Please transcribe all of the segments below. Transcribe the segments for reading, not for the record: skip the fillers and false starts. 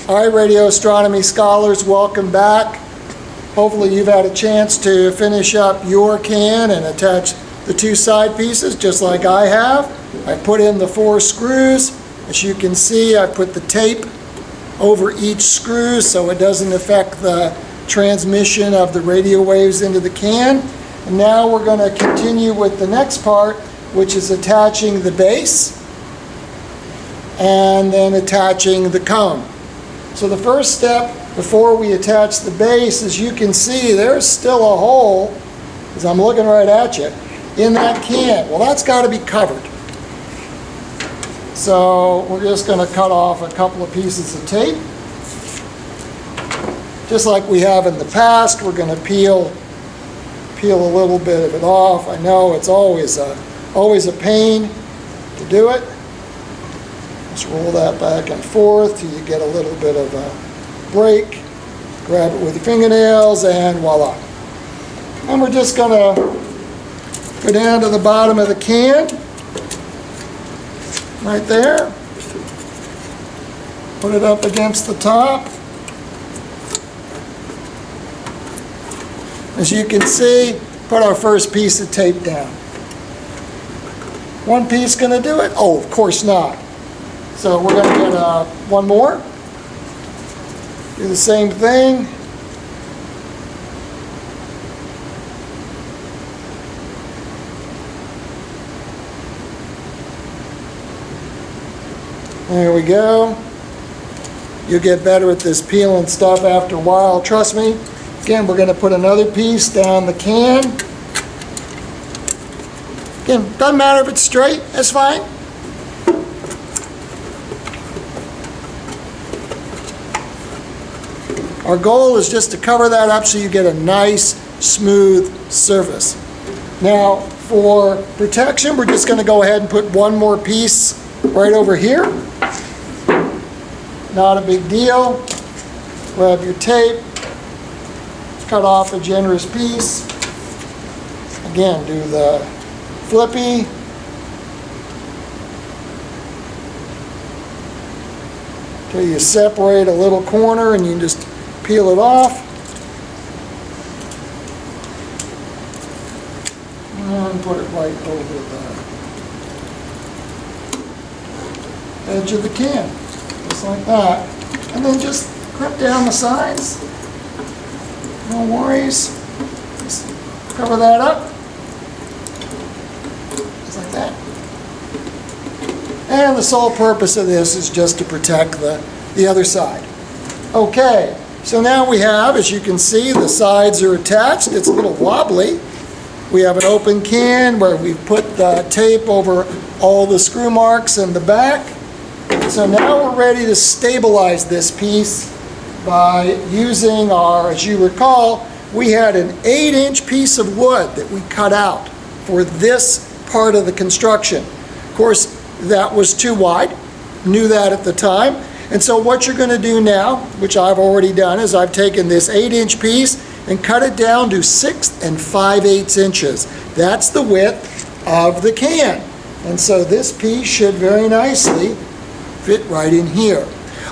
All right, radio astronomy scholars, welcome back. Hopefully you've had a chance to finish up your can and attach the two side pieces just like I have. I put in the 4 screws. As you can see, I put the tape over each screw so it doesn't affect the transmission of the radio waves into the can. And now we're going to continue with the next part, which is attaching the base and then attaching the cone. So the first step before we attach the base, as you can see, there's still a hole, as I'm looking right at you, in that can. Well, that's got to be covered. So we're just going to cut off a couple of pieces of tape. Just like we have in the past, we're going to peel a little bit of it off. I know it's always a pain to do it. Just roll that back and forth till you get a little bit of a break. Grab it with your fingernails and voila. And we're just going to go down to the bottom of the can, right there. Put it up against the top. As you can see, put our first piece of tape down. One piece going to do it? Oh, of course not. So we're going to get one more. Do the same thing. There we go. You'll get better at this peeling stuff after a while, trust me. Again, we're going to put another piece down the can. Again, doesn't matter if it's straight, that's fine. Our goal is just to cover that up so you get a nice, smooth surface. Now, for protection, we're just going to go ahead and put one more piece right over here. Not a big deal. Grab your tape, cut off a generous piece. Again, do the flippy. Till you separate a little corner and you can just peel it off. And put it right over the edge of the can. Just like that. And then just clip down the sides. No worries. Just cover that up. Just like that. And the sole purpose of this is just to protect the other side. Okay, so now we have, as you can see, the sides are attached. It's a little wobbly. We have an open can where we've put the tape over all the screw marks in the back. So now we're ready to stabilize this piece by using our, as you recall, we had an 8-inch piece of wood that we cut out for this part of the construction. Of course, that was too wide, knew that at the time. And so what you're going to do now, which I've already done, is I've taken this 8-inch piece and cut it down to 6 5/8 inches. That's the width of the can. And so this piece should very nicely fit right in here.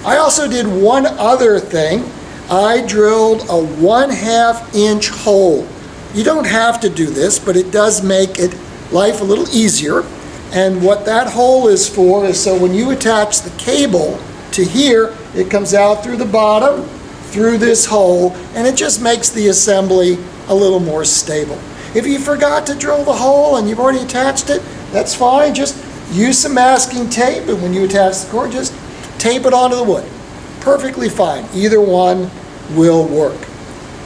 I also did one other thing. I drilled a 1/2 inch hole. You don't have to do this, but it does make life a little easier. And what that hole is for is so when you attach the cable to here, it comes out through the bottom, through this hole, and it just makes the assembly a little more stable. If you forgot to drill the hole and you've already attached it, that's fine. Just use some masking tape, and when you attach the cord, just tape it onto the wood. Perfectly fine. Either one will work.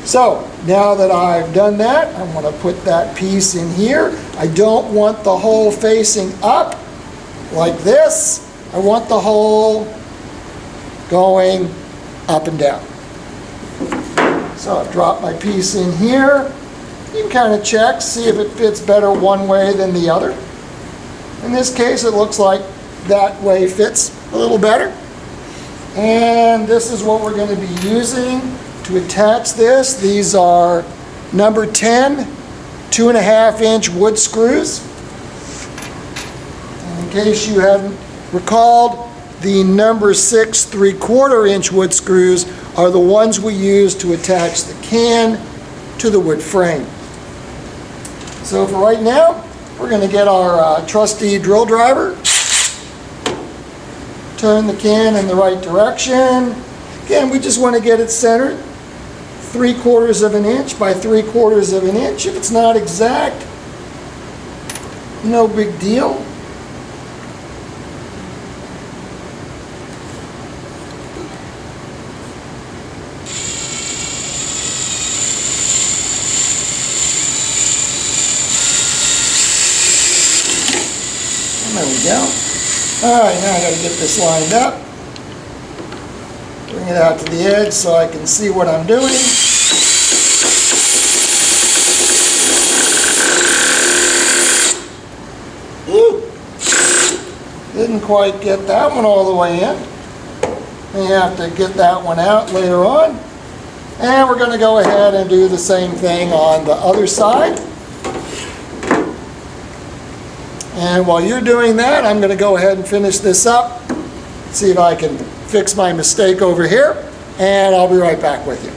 So now that I've done that, I'm going to put that piece in here. I don't want the hole facing up like this. I want the hole going up and down. So I've dropped my piece in here. You can kind of check, see if it fits better one way than the other. In this case, it looks like that way fits a little better. And this is what we're going to be using to attach this. These are number 10, 2.5 inch wood screws. And in case you hadn't recalled, the number 6 3/4 inch wood screws are the ones we use to attach the can to the wood frame. So for right now, we're going to get our trusty drill driver, turn the can in the right direction. Again, we just want to get it centered 3/4 of an inch by 3/4 of an inch. If it's not exact, no big deal. There we go. All right, now I got to get this lined up. Bring it out to the edge so I can see what I'm doing. Ooh. Didn't quite get that one all the way in. We have to get that one out later on. And we're going to go ahead and do the same thing on the other side. And while you're doing that, I'm going to go ahead and finish this up, see if I can fix my mistake over here, and I'll be right back with you.